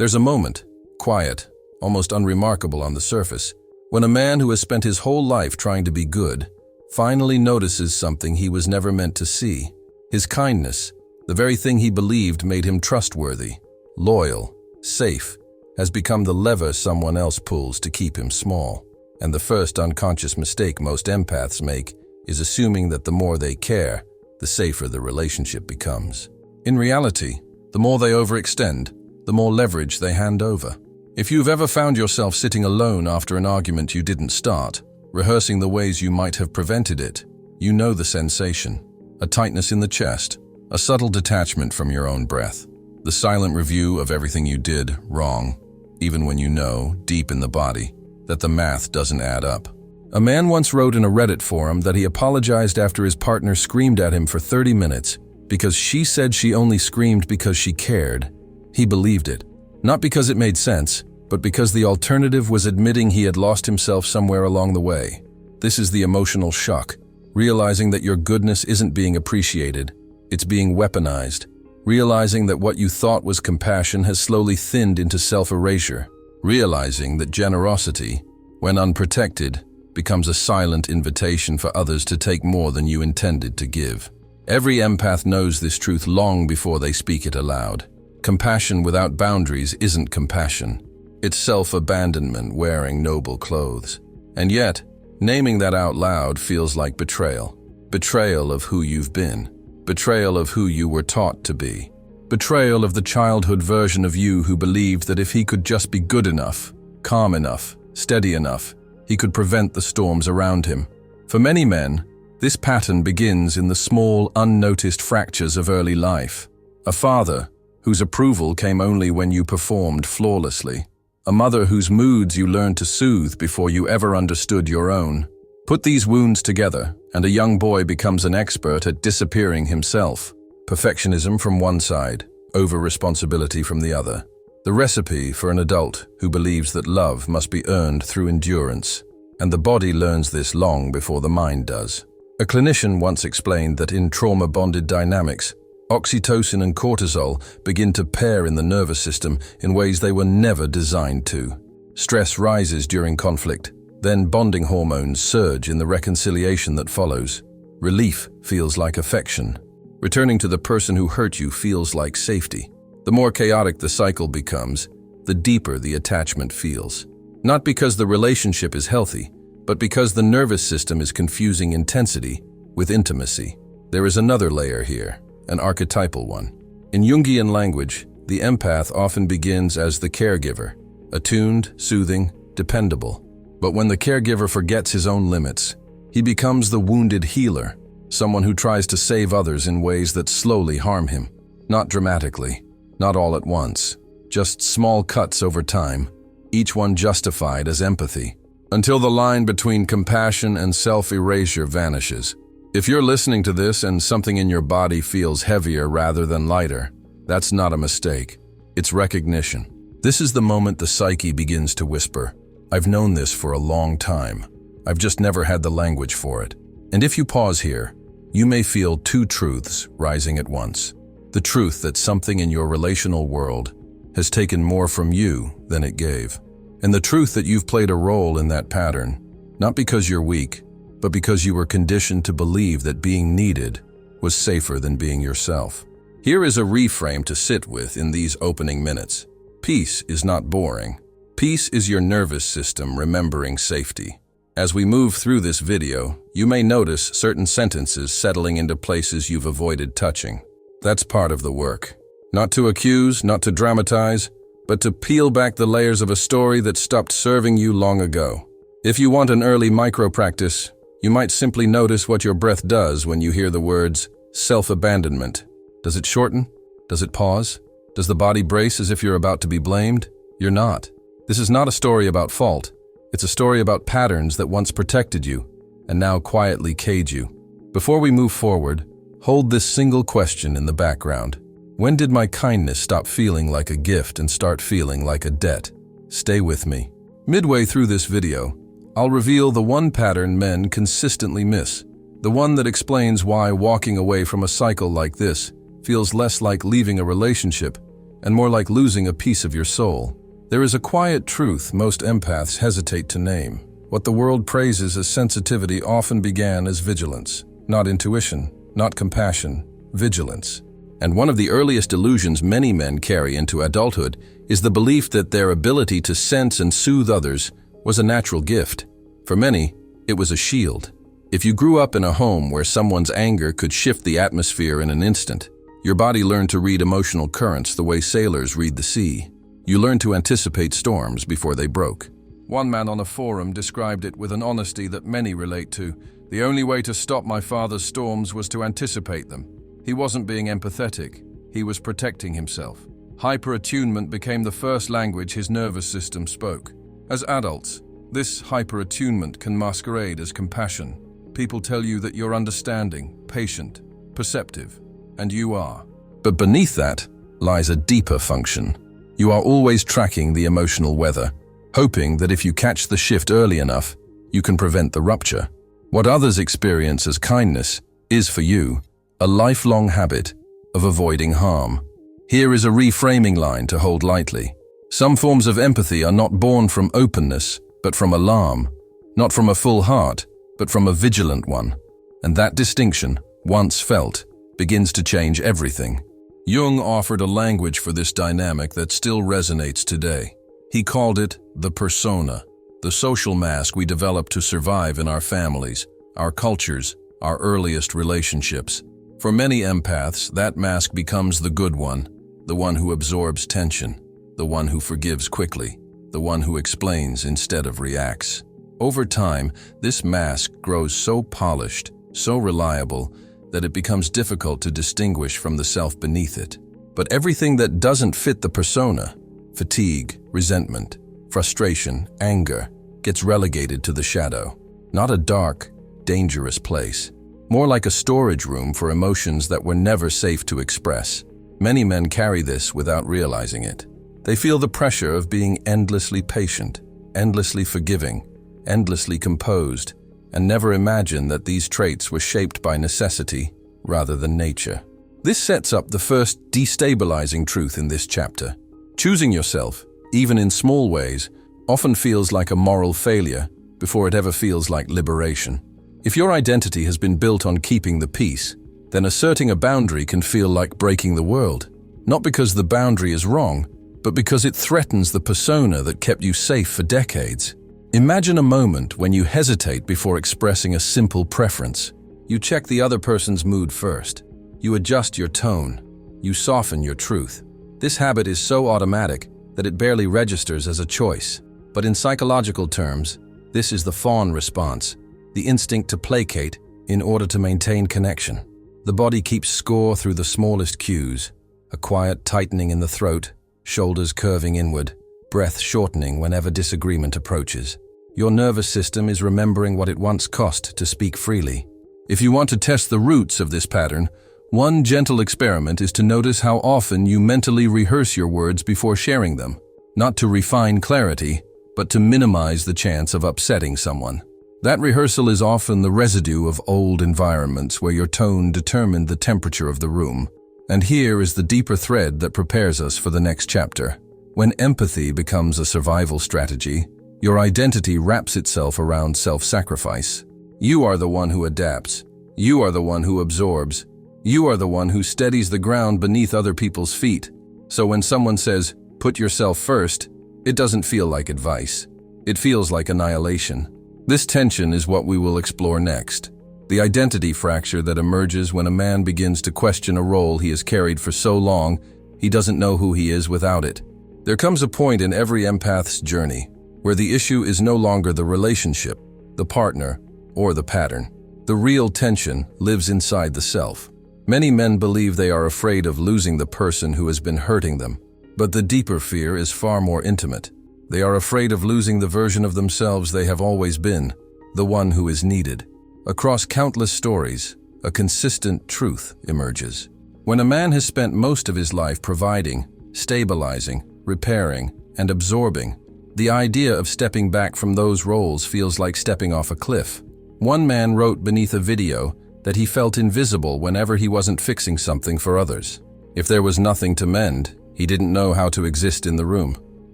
There's a moment, quiet, almost unremarkable on the surface, when a man who has spent his whole life trying to be good finally notices something he was never meant to see. His kindness, the very thing he believed made him trustworthy, loyal, safe, has become the lever someone else pulls to keep him small. And the first unconscious mistake most empaths make is assuming that the more they care, the safer the relationship becomes. In reality, the more they overextend, the more leverage they hand over. If you've ever found yourself sitting alone after an argument you didn't start, rehearsing the ways you might have prevented it, you know the sensation. A tightness in the chest, a subtle detachment from your own breath, the silent review of everything you did wrong, even when you know, deep in the body, that the math doesn't add up. A man once wrote in a Reddit forum that he apologized after his partner screamed at him for 30 minutes because she said she only screamed because she cared. He believed it, not because it made sense, but because the alternative was admitting he had lost himself somewhere along the way. This is the emotional shock, realizing that your goodness isn't being appreciated, it's being weaponized, realizing that what you thought was compassion has slowly thinned into self-erasure, realizing that generosity, when unprotected, becomes a silent invitation for others to take more than you intended to give. Every empath knows this truth long before they speak it aloud. Compassion without boundaries isn't compassion. It's self-abandonment wearing noble clothes. And yet, naming that out loud feels like betrayal. Betrayal of who you've been. Betrayal of who you were taught to be. Betrayal of the childhood version of you who believed that if he could just be good enough, calm enough, steady enough, he could prevent the storms around him. For many men, this pattern begins in the small, unnoticed fractures of early life. A father whose approval came only when you performed flawlessly. A mother whose moods you learned to soothe before you ever understood your own. Put these wounds together, and a young boy becomes an expert at disappearing himself. Perfectionism from one side, over-responsibility from the other. The recipe for an adult who believes that love must be earned through endurance, and the body learns this long before the mind does. A clinician once explained that in trauma-bonded dynamics, oxytocin and cortisol begin to pair in the nervous system in ways they were never designed to. Stress rises during conflict, then bonding hormones surge in the reconciliation that follows. Relief feels like affection. Returning to the person who hurt you feels like safety. The more chaotic the cycle becomes, the deeper the attachment feels. Not because the relationship is healthy, but because the nervous system is confusing intensity with intimacy. There is another layer here, an archetypal one. In Jungian language, the empath often begins as the caregiver, attuned, soothing, dependable. But when the caregiver forgets his own limits, he becomes the wounded healer, someone who tries to save others in ways that slowly harm him. Not dramatically, not all at once, just small cuts over time, each one justified as empathy, until the line between compassion and self-erasure vanishes. If you're listening to this and something in your body feels heavier rather than lighter, that's not a mistake. It's recognition. This is the moment the psyche begins to whisper, "I've known this for a long time. I've just never had the language for it." And if you pause here, you may feel two truths rising at once. The truth that something in your relational world has taken more from you than it gave. And the truth that you've played a role in that pattern, not because you're weak, but because you were conditioned to believe that being needed was safer than being yourself. Here is a reframe to sit with in these opening minutes. Peace is not boring. Peace is your nervous system remembering safety. As we move through this video, you may notice certain sentences settling into places you've avoided touching. That's part of the work. Not to accuse, not to dramatize, but to peel back the layers of a story that stopped serving you long ago. If you want an early micro-practice, you might simply notice what your breath does when you hear the words self-abandonment. Does it shorten? Does it pause? Does the body brace as if you're about to be blamed? You're not. This is not a story about fault. It's a story about patterns that once protected you and now quietly cage you. Before we move forward, hold this single question in the background. When did my kindness stop feeling like a gift and start feeling like a debt? Stay with me. Midway through this video, I'll reveal the one pattern men consistently miss, the one that explains why walking away from a cycle like this feels less like leaving a relationship and more like losing a piece of your soul. There is a quiet truth most empaths hesitate to name. What the world praises as sensitivity often began as vigilance. Not intuition, not compassion, vigilance. And one of the earliest illusions many men carry into adulthood is the belief that their ability to sense and soothe others was a natural gift. For many, it was a shield. If you grew up in a home where someone's anger could shift the atmosphere in an instant, your body learned to read emotional currents the way sailors read the sea. You learned to anticipate storms before they broke. One man on a forum described it with an honesty that many relate to. The only way to stop my father's storms was to anticipate them. He wasn't being empathetic, he was protecting himself. Hyper-attunement became the first language his nervous system spoke. As adults, this hyper-attunement can masquerade as compassion. People tell you that you're understanding, patient, perceptive, and you are. But beneath that lies a deeper function. You are always tracking the emotional weather, hoping that if you catch the shift early enough, you can prevent the rupture. What others experience as kindness is, for you, a lifelong habit of avoiding harm. Here is a reframing line to hold lightly. Some forms of empathy are not born from openness, but from alarm. Not from a full heart, but from a vigilant one. And that distinction, once felt, begins to change everything. Jung offered a language for this dynamic that still resonates today. He called it the persona, the social mask we develop to survive in our families, our cultures, our earliest relationships. For many empaths, that mask becomes the good one, the one who absorbs tension, the one who forgives quickly, the one who explains instead of reacts. Over time, this mask grows so polished, so reliable, that it becomes difficult to distinguish from the self beneath it. But everything that doesn't fit the persona, fatigue, resentment, frustration, anger, gets relegated to the shadow. Not a dark, dangerous place. More like a storage room for emotions that were never safe to express. Many men carry this without realizing it. They feel the pressure of being endlessly patient, endlessly forgiving, endlessly composed, and never imagine that these traits were shaped by necessity rather than nature. This sets up the first destabilizing truth in this chapter. Choosing yourself, even in small ways, often feels like a moral failure before it ever feels like liberation. If your identity has been built on keeping the peace, then asserting a boundary can feel like breaking the world. Not because the boundary is wrong, but because it threatens the persona that kept you safe for decades. Imagine a moment when you hesitate before expressing a simple preference. You check the other person's mood first. You adjust your tone. You soften your truth. This habit is so automatic that it barely registers as a choice. But in psychological terms, this is the fawn response, the instinct to placate in order to maintain connection. The body keeps score through the smallest cues, a quiet tightening in the throat, shoulders curving inward, breath shortening whenever disagreement approaches. Your nervous system is remembering what it once cost to speak freely. If you want to test the roots of this pattern, one gentle experiment is to notice how often you mentally rehearse your words before sharing them, not to refine clarity, but to minimize the chance of upsetting someone. That rehearsal is often the residue of old environments where your tone determined the temperature of the room. And here is the deeper thread that prepares us for the next chapter. When empathy becomes a survival strategy, your identity wraps itself around self-sacrifice. You are the one who adapts. You are the one who absorbs. You are the one who steadies the ground beneath other people's feet. So when someone says, "Put yourself first," it doesn't feel like advice. It feels like annihilation. This tension is what we will explore next. The identity fracture that emerges when a man begins to question a role he has carried for so long, he doesn't know who he is without it. There comes a point in every empath's journey where the issue is no longer the relationship, the partner, or the pattern. The real tension lives inside the self. Many men believe they are afraid of losing the person who has been hurting them, but the deeper fear is far more intimate. They are afraid of losing the version of themselves they have always been, the one who is needed. Across countless stories, a consistent truth emerges. When a man has spent most of his life providing, stabilizing, repairing, and absorbing, the idea of stepping back from those roles feels like stepping off a cliff. One man wrote beneath a video that he felt invisible whenever he wasn't fixing something for others. If there was nothing to mend, He didn't know how to exist in the room.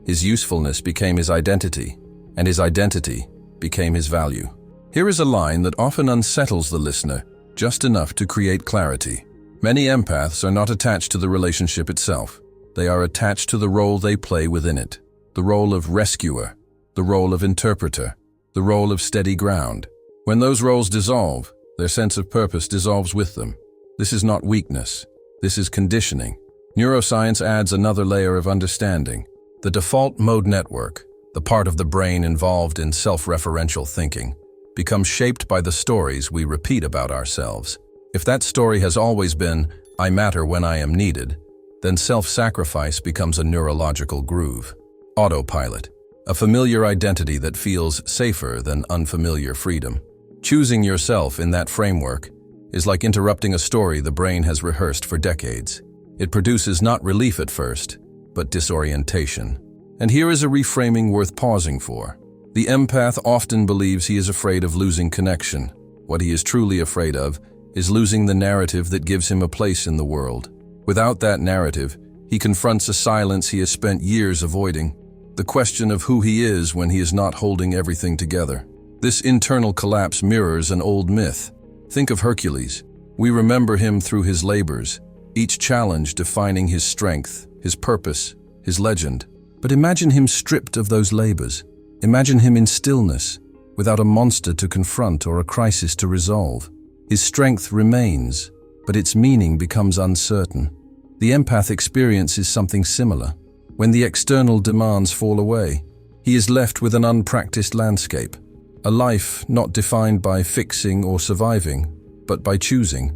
His usefulness became his identity, and his identity became his value. Here is a line that often unsettles the listener, just enough to create clarity. Many empaths are not attached to the relationship itself. They are attached to the role they play within it. The role of rescuer, the role of interpreter, the role of steady ground. When those roles dissolve, their sense of purpose dissolves with them. This is not weakness. This is conditioning. Neuroscience adds another layer of understanding. The default mode network, the part of the brain involved in self-referential thinking, becomes shaped by the stories we repeat about ourselves. If that story has always been, "I matter when I am needed," then self-sacrifice becomes a neurological groove. Autopilot, a familiar identity that feels safer than unfamiliar freedom. Choosing yourself in that framework is like interrupting a story the brain has rehearsed for decades. It produces not relief at first, but disorientation. And here is a reframing worth pausing for. The empath often believes he is afraid of losing connection. What he is truly afraid of is losing the narrative that gives him a place in the world. Without that narrative, he confronts a silence he has spent years avoiding. The question of who he is when he is not holding everything together. This internal collapse mirrors an old myth. Think of Hercules. We remember him through his labors, each challenge defining his strength, his purpose, his legend. But imagine him stripped of those labors. Imagine him in stillness, without a monster to confront or a crisis to resolve. His strength remains, but its meaning becomes uncertain. The empath experiences something similar. When the external demands fall away, he is left with an unpracticed landscape. A life not defined by fixing or surviving, but by choosing.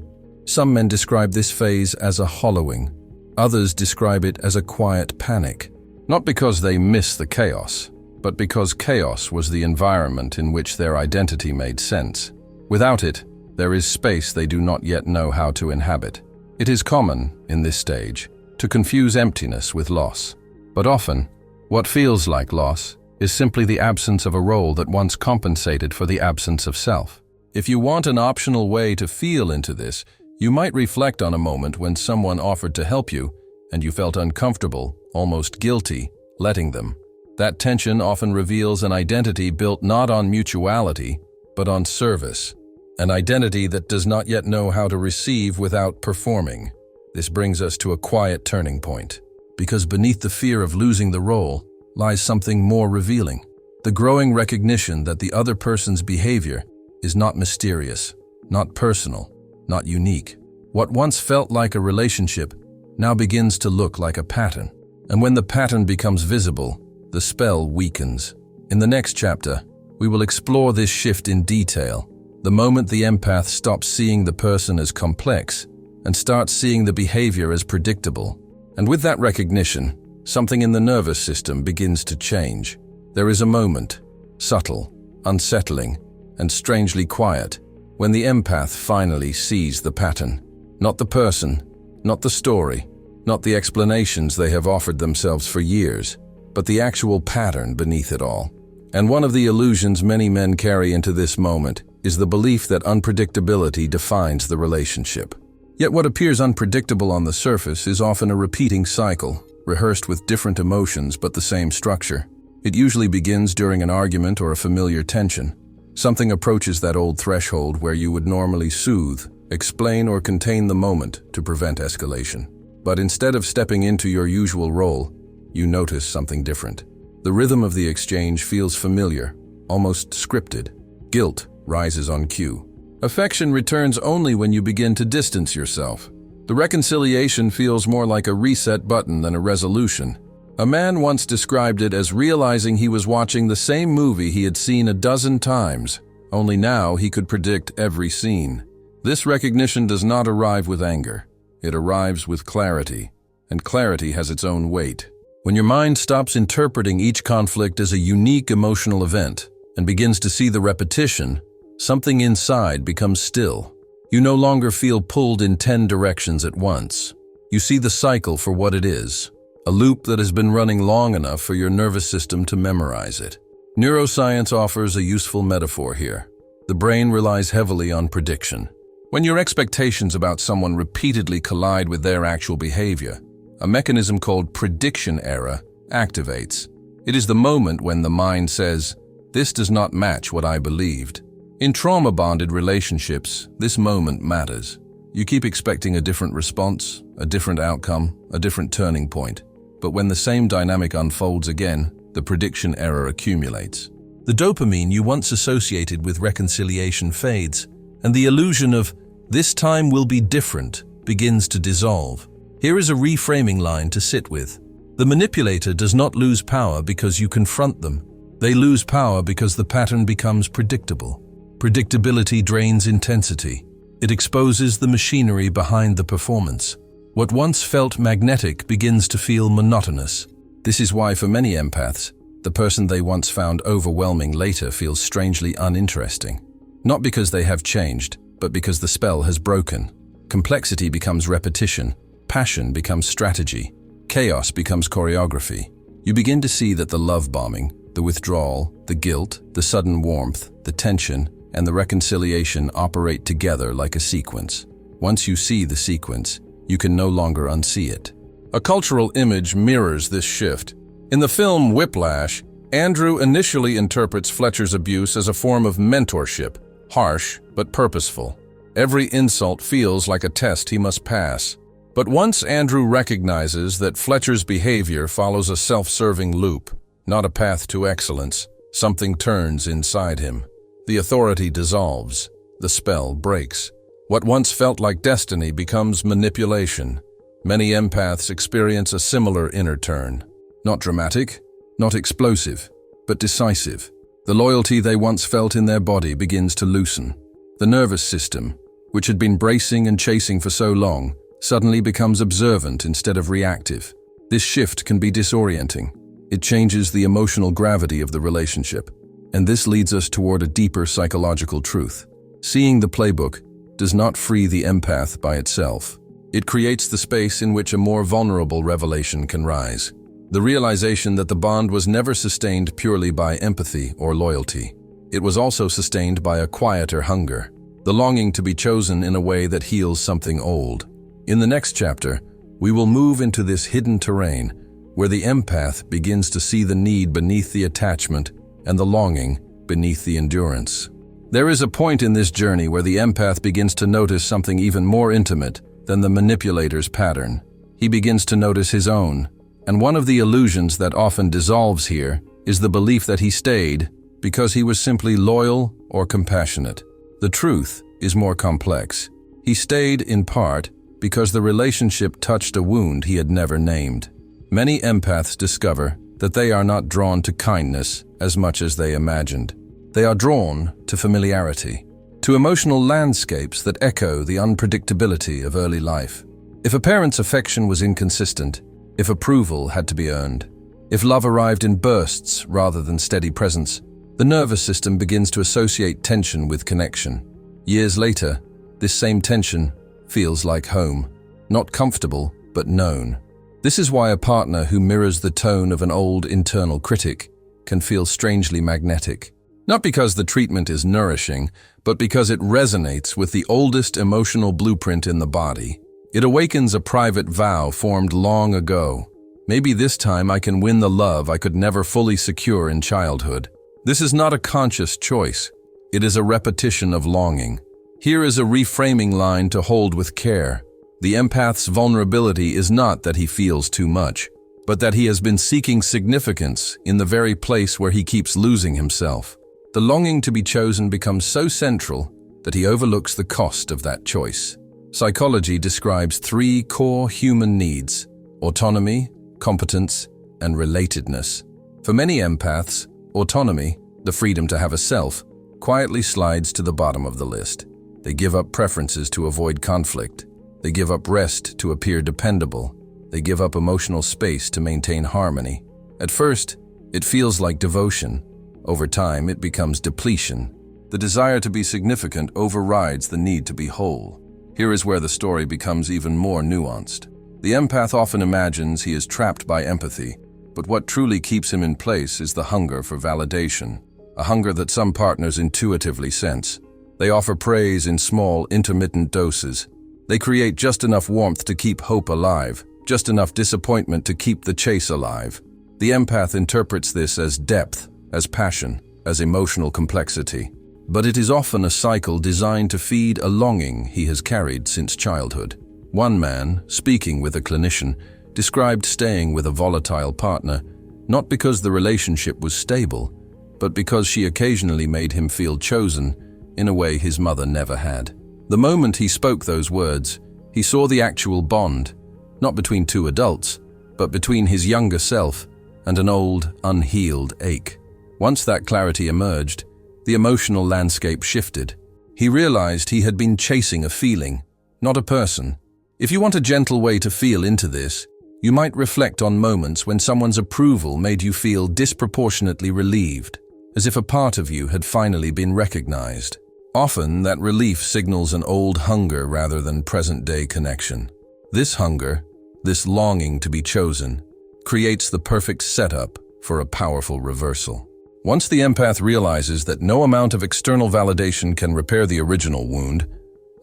Some men describe this phase as a hollowing. Others describe it as a quiet panic. Not because they miss the chaos, but because chaos was the environment in which their identity made sense. Without it, there is space they do not yet know how to inhabit. It is common, in this stage, to confuse emptiness with loss. But often, what feels like loss is simply the absence of a role that once compensated for the absence of self. If you want an optional way to feel into this, you might reflect on a moment when someone offered to help you, and you felt uncomfortable, almost guilty, letting them. That tension often reveals an identity built not on mutuality, but on service. An identity that does not yet know how to receive without performing. This brings us to a quiet turning point, because beneath the fear of losing the role lies something more revealing. The growing recognition that the other person's behavior is not mysterious, not personal, not unique. What once felt like a relationship now begins to look like a pattern. And when the pattern becomes visible, the spell weakens. In the next chapter, we will explore this shift in detail. The moment the empath stops seeing the person as complex and starts seeing the behavior as predictable. And with that recognition, something in the nervous system begins to change. There is a moment, subtle, unsettling, and strangely quiet, when the empath finally sees the pattern. Not the person, not the story, not the explanations they have offered themselves for years, but the actual pattern beneath it all. And one of the illusions many men carry into this moment is the belief that unpredictability defines the relationship. Yet what appears unpredictable on the surface is often a repeating cycle, rehearsed with different emotions but the same structure. It usually begins during an argument or a familiar tension. Something approaches that old threshold where you would normally soothe, explain, or contain the moment to prevent escalation. But instead of stepping into your usual role, you notice something different. The rhythm of the exchange feels familiar, almost scripted. Guilt rises on cue. Affection returns only when you begin to distance yourself. The reconciliation feels more like a reset button than a resolution. A man once described it as realizing he was watching the same movie he had seen a dozen times, only now he could predict every scene. This recognition does not arrive with anger. It arrives with clarity, and clarity has its own weight. When your mind stops interpreting each conflict as a unique emotional event and begins to see the repetition, something inside becomes still. You no longer feel pulled in 10 directions at once. You see the cycle for what it is, a loop that has been running long enough for your nervous system to memorize it. Neuroscience offers a useful metaphor here. The brain relies heavily on prediction. When your expectations about someone repeatedly collide with their actual behavior, a mechanism called prediction error activates. It is the moment when the mind says, "This does not match what I believed." In trauma-bonded relationships, this moment matters. You keep expecting a different response, a different outcome, a different turning point. But when the same dynamic unfolds again, the prediction error accumulates. The dopamine you once associated with reconciliation fades, and the illusion of "this time will be different" begins to dissolve. Here is a reframing line to sit with. The manipulator does not lose power because you confront them. They lose power because the pattern becomes predictable. Predictability drains intensity. It exposes the machinery behind the performance. What once felt magnetic begins to feel monotonous. This is why for many empaths, the person they once found overwhelming later feels strangely uninteresting. Not because they have changed, but because the spell has broken. Complexity becomes repetition. Passion becomes strategy. Chaos becomes choreography. You begin to see that the love bombing, the withdrawal, the guilt, the sudden warmth, the tension, and the reconciliation operate together like a sequence. Once you see the sequence, you can no longer unsee it. A cultural image mirrors this shift. In the film Whiplash, Andrew initially interprets Fletcher's abuse as a form of mentorship, harsh but purposeful. Every insult feels like a test he must pass. But once Andrew recognizes that Fletcher's behavior follows a self-serving loop, not a path to excellence, something turns inside him. The authority dissolves. The spell breaks. What once felt like destiny becomes manipulation. Many empaths experience a similar inner turn. Not dramatic, not explosive, but decisive. The loyalty they once felt in their body begins to loosen. The nervous system, which had been bracing and chasing for so long, suddenly becomes observant instead of reactive. This shift can be disorienting. It changes the emotional gravity of the relationship. And this leads us toward a deeper psychological truth. Seeing the playbook does not free the empath by itself. It creates the space in which a more vulnerable revelation can rise. The realization that the bond was never sustained purely by empathy or loyalty. It was also sustained by a quieter hunger, the longing to be chosen in a way that heals something old. In the next chapter, we will move into this hidden terrain where the empath begins to see the need beneath the attachment and the longing beneath the endurance. There is a point in this journey where the empath begins to notice something even more intimate than the manipulator's pattern. He begins to notice his own, and one of the illusions that often dissolves here is the belief that he stayed because he was simply loyal or compassionate. The truth is more complex. He stayed in part because the relationship touched a wound he had never named. Many empaths discover that they are not drawn to kindness as much as they imagined. They are drawn to familiarity, to emotional landscapes that echo the unpredictability of early life. If a parent's affection was inconsistent, if approval had to be earned, if love arrived in bursts rather than steady presence, the nervous system begins to associate tension with connection. Years later, this same tension feels like home, not comfortable, but known. This is why a partner who mirrors the tone of an old internal critic can feel strangely magnetic. Not because the treatment is nourishing, but because it resonates with the oldest emotional blueprint in the body. It awakens a private vow formed long ago. Maybe this time I can win the love I could never fully secure in childhood. This is not a conscious choice. It is a repetition of longing. Here is a reframing line to hold with care. The empath's vulnerability is not that he feels too much, but that he has been seeking significance in the very place where he keeps losing himself. The longing to be chosen becomes so central that he overlooks the cost of that choice. Psychology describes 3 core human needs: autonomy, competence, and relatedness. For many empaths, autonomy, the freedom to have a self, quietly slides to the bottom of the list. They give up preferences to avoid conflict. They give up rest to appear dependable. They give up emotional space to maintain harmony. At first, it feels like devotion. Over time, it becomes depletion. The desire to be significant overrides the need to be whole. Here is where the story becomes even more nuanced. The empath often imagines he is trapped by empathy, but what truly keeps him in place is the hunger for validation, a hunger that some partners intuitively sense. They offer praise in small, intermittent doses. They create just enough warmth to keep hope alive, just enough disappointment to keep the chase alive. The empath interprets this as depth, as passion, as emotional complexity. But it is often a cycle designed to feed a longing he has carried since childhood. One man, speaking with a clinician, described staying with a volatile partner not because the relationship was stable, but because she occasionally made him feel chosen in a way his mother never had. The moment he spoke those words, he saw the actual bond, not between two adults, but between his younger self and an old, unhealed ache. Once that clarity emerged, the emotional landscape shifted. He realized he had been chasing a feeling, not a person. If you want a gentle way to feel into this, you might reflect on moments when someone's approval made you feel disproportionately relieved, as if a part of you had finally been recognized. Often, that relief signals an old hunger rather than present-day connection. This hunger, this longing to be chosen, creates the perfect setup for a powerful reversal. Once the empath realizes that no amount of external validation can repair the original wound,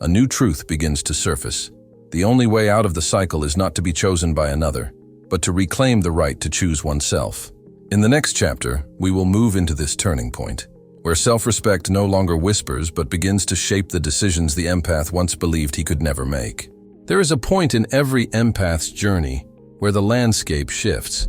a new truth begins to surface. The only way out of the cycle is not to be chosen by another, but to reclaim the right to choose oneself. In the next chapter, we will move into this turning point, where self-respect no longer whispers but begins to shape the decisions the empath once believed he could never make. There is a point in every empath's journey where the landscape shifts,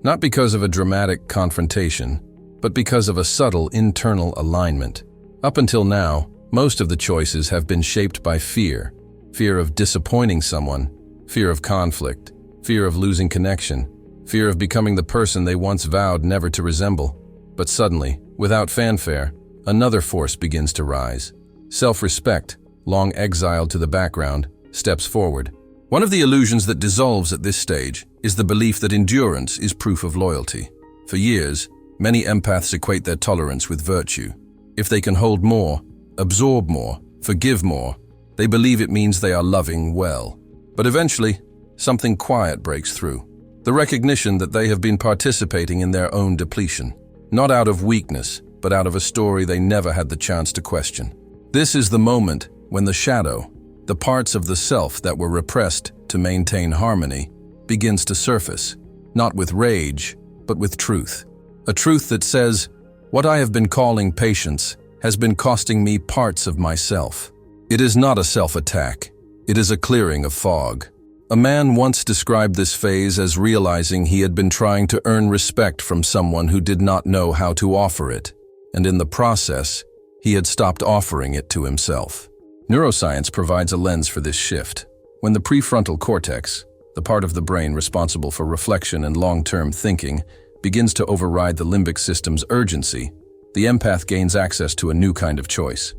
not because of a dramatic confrontation, but because of a subtle internal alignment. Up until now, most of the choices have been shaped by fear. Fear of disappointing someone, fear of conflict, fear of losing connection, fear of becoming the person they once vowed never to resemble. But suddenly, without fanfare, another force begins to rise. Self-respect, long exiled to the background, steps forward. One of the illusions that dissolves at this stage is the belief that endurance is proof of loyalty. For years, many empaths equate their tolerance with virtue. If they can hold more, absorb more, forgive more, they believe it means they are loving well. But eventually, something quiet breaks through. The recognition that they have been participating in their own depletion, not out of weakness, but out of a story they never had the chance to question. This is the moment when the shadow, the parts of the self that were repressed to maintain harmony, begins to surface, not with rage, but with truth. A truth that says, what I have been calling patience has been costing me parts of myself. It is not a self-attack. It is a clearing of fog. A man once described this phase as realizing he had been trying to earn respect from someone who did not know how to offer it, and in the process, he had stopped offering it to himself. Neuroscience provides a lens for this shift. When the prefrontal cortex, the part of the brain responsible for reflection and long-term thinking, begins to override the limbic system's urgency, the empath gains access to a new kind of choice.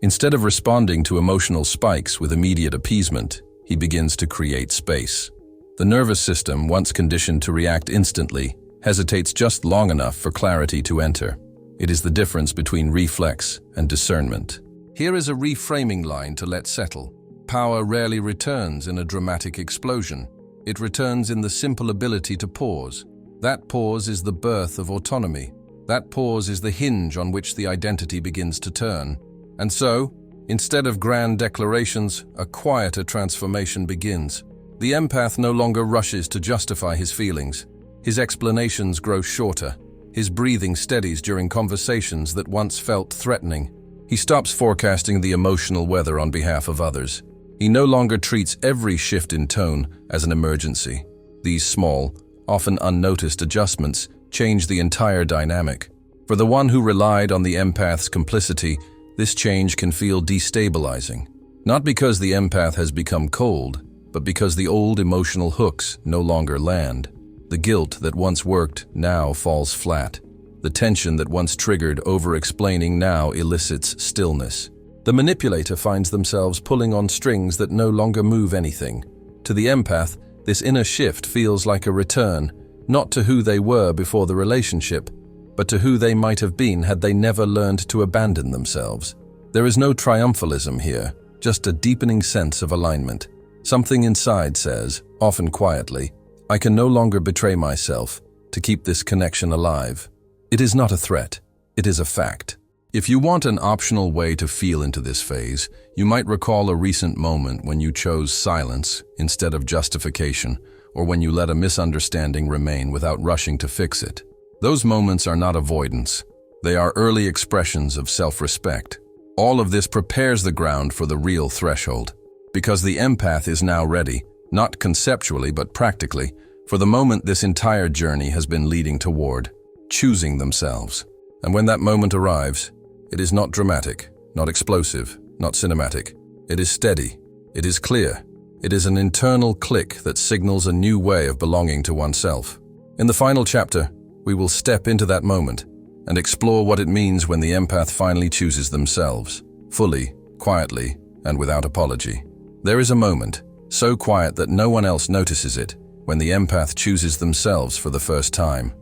Instead of responding to emotional spikes with immediate appeasement, he begins to create space. The nervous system, once conditioned to react instantly, hesitates just long enough for clarity to enter. It is the difference between reflex and discernment. Here is a reframing line to let settle. Power rarely returns in a dramatic explosion. It returns in the simple ability to pause. That pause is the birth of autonomy. That pause is the hinge on which the identity begins to turn. And so, instead of grand declarations, a quieter transformation begins. The empath no longer rushes to justify his feelings. His explanations grow shorter. His breathing steadies during conversations that once felt threatening. He stops forecasting the emotional weather on behalf of others. He no longer treats every shift in tone as an emergency. These small, often unnoticed adjustments change the entire dynamic. For the one who relied on the empath's complicity, this change can feel destabilizing. Not because the empath has become cold, but because the old emotional hooks no longer land. The guilt that once worked now falls flat. The tension that once triggered over-explaining now elicits stillness. The manipulator finds themselves pulling on strings that no longer move anything. To the empath, this inner shift feels like a return, not to who they were before the relationship, but to who they might have been had they never learned to abandon themselves. There is no triumphalism here, just a deepening sense of alignment. Something inside says, often quietly, I can no longer betray myself to keep this connection alive. It is not a threat, it is a fact. If you want an optional way to feel into this phase, you might recall a recent moment when you chose silence instead of justification, or when you let a misunderstanding remain without rushing to fix it. Those moments are not avoidance. They are early expressions of self-respect. All of this prepares the ground for the real threshold, because the empath is now ready, not conceptually but practically, for the moment this entire journey has been leading toward, choosing themselves. And when that moment arrives, it is not dramatic, not explosive, not cinematic. It is steady. It is clear. It is an internal click that signals a new way of belonging to oneself. In the final chapter, we will step into that moment and explore what it means when the empath finally chooses themselves, fully, quietly, and without apology. There is a moment, so quiet that no one else notices it, when the empath chooses themselves for the first time,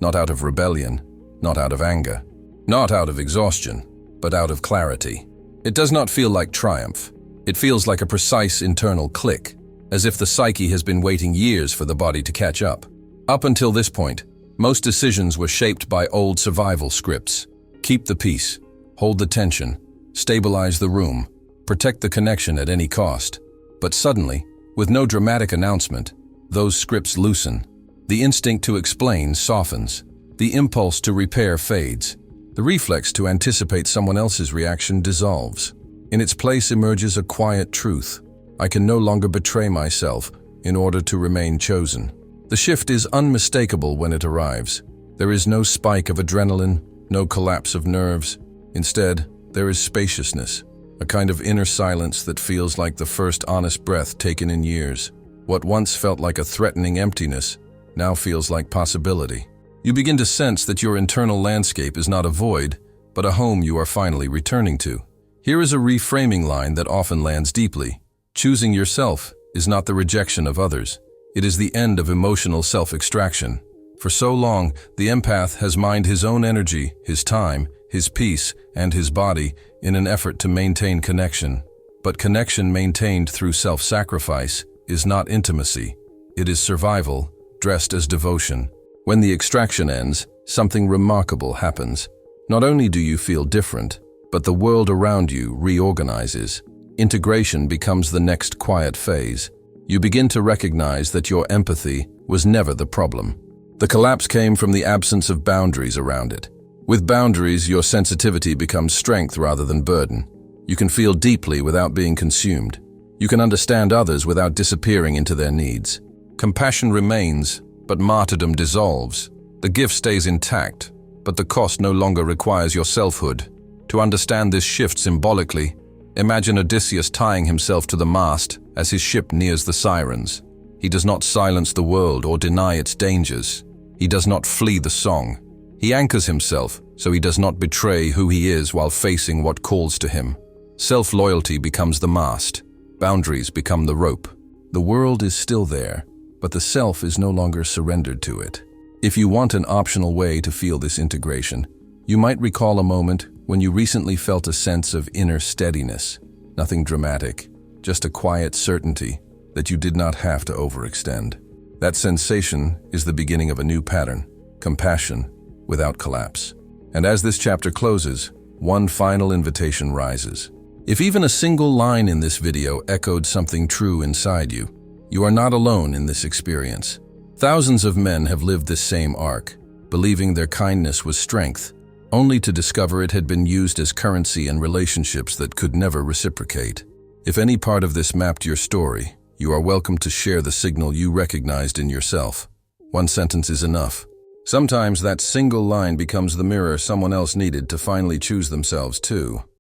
not out of rebellion, not out of anger, not out of exhaustion, but out of clarity. It does not feel like triumph. It feels like a precise internal click, as if the psyche has been waiting years for the body to catch up. Up until this point, most decisions were shaped by old survival scripts. Keep the peace, hold the tension, stabilize the room, protect the connection at any cost. But suddenly, with no dramatic announcement, those scripts loosen. The instinct to explain softens. The impulse to repair fades. The reflex to anticipate someone else's reaction dissolves. In its place emerges a quiet truth. I can no longer betray myself in order to remain chosen. The shift is unmistakable when it arrives. There is no spike of adrenaline, no collapse of nerves. Instead, there is spaciousness, a kind of inner silence that feels like the first honest breath taken in years. What once felt like a threatening emptiness now feels like possibility. You begin to sense that your internal landscape is not a void, but a home you are finally returning to. Here is a reframing line that often lands deeply. Choosing yourself is not the rejection of others. It is the end of emotional self-extraction. For so long, the empath has mined his own energy, his time, his peace, and his body in an effort to maintain connection. But connection maintained through self-sacrifice is not intimacy. It is survival, dressed as devotion. When the extraction ends, something remarkable happens. Not only do you feel different, but the world around you reorganizes. Integration becomes the next quiet phase. You begin to recognize that your empathy was never the problem. The collapse came from the absence of boundaries around it. With boundaries, your sensitivity becomes strength rather than burden. You can feel deeply without being consumed. You can understand others without disappearing into their needs. Compassion remains, but martyrdom dissolves. The gift stays intact, but the cost no longer requires your selfhood. To understand this shift symbolically, imagine Odysseus tying himself to the mast as his ship nears the sirens. He does not silence the world or deny its dangers. He does not flee the song. He anchors himself so he does not betray who he is while facing what calls to him. Self-loyalty becomes the mast. Boundaries become the rope. The world is still there, but the self is no longer surrendered to it. If you want an optional way to feel this integration, you might recall a moment when you recently felt a sense of inner steadiness. Nothing dramatic, just a quiet certainty that you did not have to overextend. That sensation is the beginning of a new pattern, compassion without collapse. And as this chapter closes, one final invitation rises. If even a single line in this video echoed something true inside you, you are not alone in this experience. Thousands of men have lived this same arc, believing their kindness was strength, only to discover it had been used as currency in relationships that could never reciprocate. If any part of this mapped your story, you are welcome to share the signal you recognized in yourself. One sentence is enough. Sometimes that single line becomes the mirror someone else needed to finally choose themselves too.